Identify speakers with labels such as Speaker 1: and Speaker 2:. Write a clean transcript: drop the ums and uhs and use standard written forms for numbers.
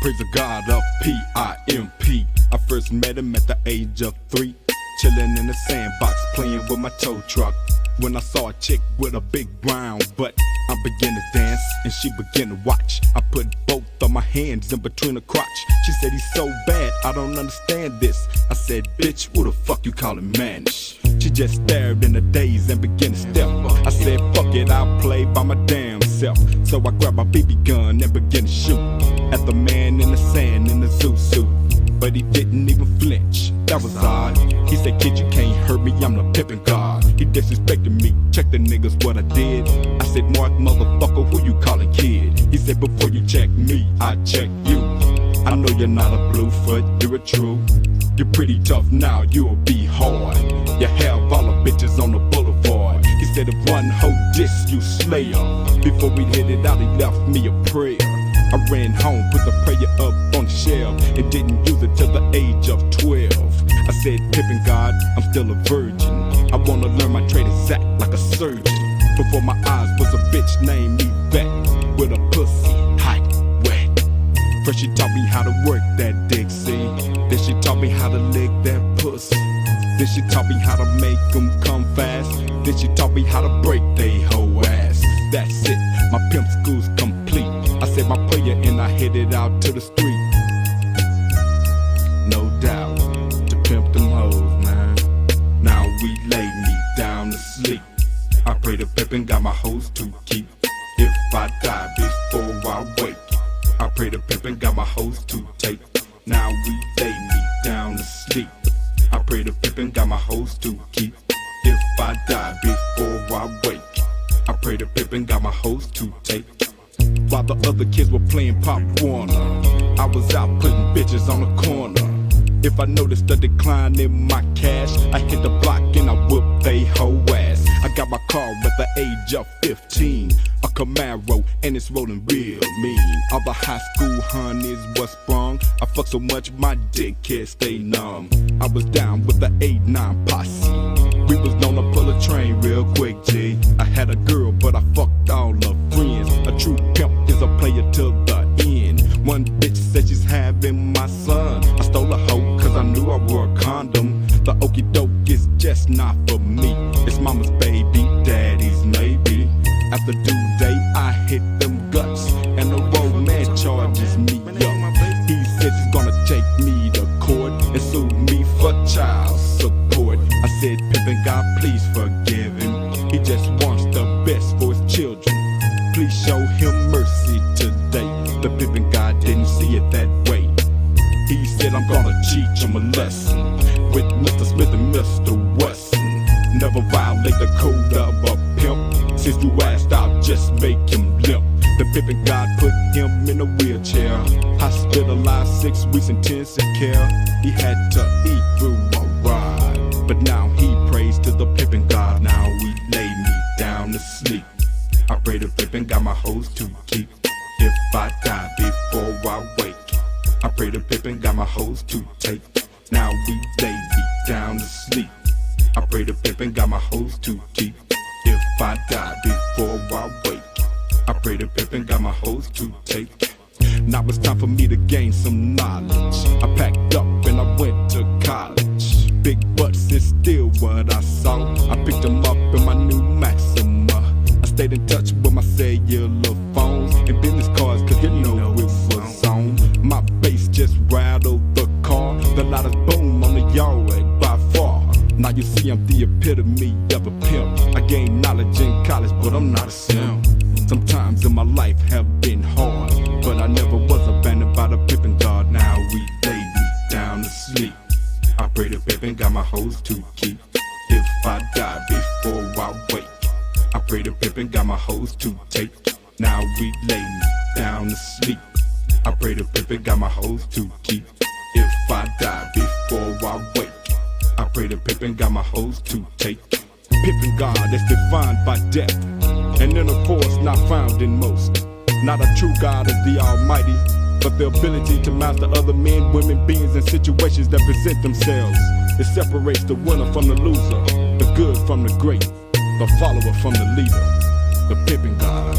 Speaker 1: praise the God of P-I-M-P. I first met him at the age of 3, chillin' in the sandbox, playing with my tow truck. When I saw a chick with a big brown butt, I began to dance and she began to watch. I put both of my hands in between her crotch. She said, he's so bad, I don't understand this. I said, bitch, who the fuck you callin' mannish? She just stared in a daze and began to step. I said, fuck it, I'll play by my damn self. So I grabbed my BB gun and began to shoot at the man in the sand in the zoo suit. But he didn't even flinch, that was odd. He said, kid, you can't hurt me, I'm the Pimp'n God. He disrespected me, check the niggas what I did. I said, Mark, motherfucker, who you callin' kid? He said, before you check me, I check you. I know you're not a bluefoot, you're a true. You're pretty tough now, you'll be hard. You have all the bitches on the boulevard. He said, if one hoe diss, you slay her. Before we hit it out, he left me a prayer. I ran home, put the prayer up on the shelf, and didn't use it till the age of 12. I said, Pimp'n God, I'm still a virgin. I wanna learn my trade exact like a surgeon. Before my eyes was a bitch named Yvette, with a pussy hot, wet. First she taught me how to work that dick, see. Then she taught me how to lick that pussy. Then she taught me how to make them come fast. Then she taught me how to break they whole ass. That's it, my pimp school's complete. I said my prayer and I headed out to the street. No doubt, to pimp them hoes, man. Now we lay me down to sleep. I pray to Pimp'n got my hoes to keep. If I die before I wake, I pray to Pimp'n got my hoes to take. Now we lay me down to sleep. I pray to Pimp'n got my hoes to keep. If I die before I wake, I pray to Pimp'n got my hoes to take. While the other kids were playing Pop Warner, I was out putting bitches on the corner. If I noticed a decline in my cash, I hit the block and I whooped they whole ass. I got my car at the age of 15, a Camaro, and it's rolling real mean. All the high school honeys was sprung. I fucked so much my dick can't stay numb. I was down with the 8-9 posse. We was known to pull a train real quick, G. I had a girl, but I fucked all her friends. A true pimp is a player till the end. One bitch said she's having my son. I stole a hoe cause I knew I wore a condom. The okie doke is just not for me. It's mama's baby, daddy's maybe. After due day, I hit them guts, and the road man charges me up. He says he's gonna take me to court and sue me for child support. I said, Pimp'n God, please forgive him. He just wants the best for his children. Please show him mercy today. The Pimp'n God didn't see it that way. He said, I'm gonna teach him a lesson with Mr. Smith and Mr. Wesson. Never violate the code of a pimp. Since you asked, I'll just make him limp. The Pimp'n God put him in a wheelchair, hospitalized 6 weeks intensive care. He had to eat through a ride, but now he prays to the Pimp'n God. Now we lay me down to sleep. I pray the Pimp'n got my hoes to keep. If I die before I wake, I pray the Pimp'n got my hoes to take. Now we lay me down to sleep. I pray the Pimp'n got my hoes to keep. If I die before I wake, I pray the Pimp'n got my hoes to take. Now it's time for me to gain some knowledge. I packed up and I went to college. Big butts is still what I saw. I picked them up in my new Maxima. I stayed in touch with my cellular phones and business cards, cause you know it was on. My bass just rattled the car. The loudest boom on the yard by far. Now you see I'm the epitome of a pimp. I gained knowledge in college, but I'm not a simp. Sometimes in my life have been hard, but I never was abandoned by the Pimp'n God. Now we lay me down to sleep. I pray the Pimp'n got my hoes to keep. If I die before I wake, I pray the Pimp'n got my hoes to take. Now we lay me down to sleep. I pray the Pimp'n got my hoes to keep. If I die before I wake, I pray the Pimp'n got my hoes to take. Pimp'n God is defined by death, and in a force not found in most. Not a true God is the Almighty, but the ability to master other men, women, beings, and situations that present themselves. It separates the winner from the loser, the good from the great, the follower from the leader. The Pimp'n God.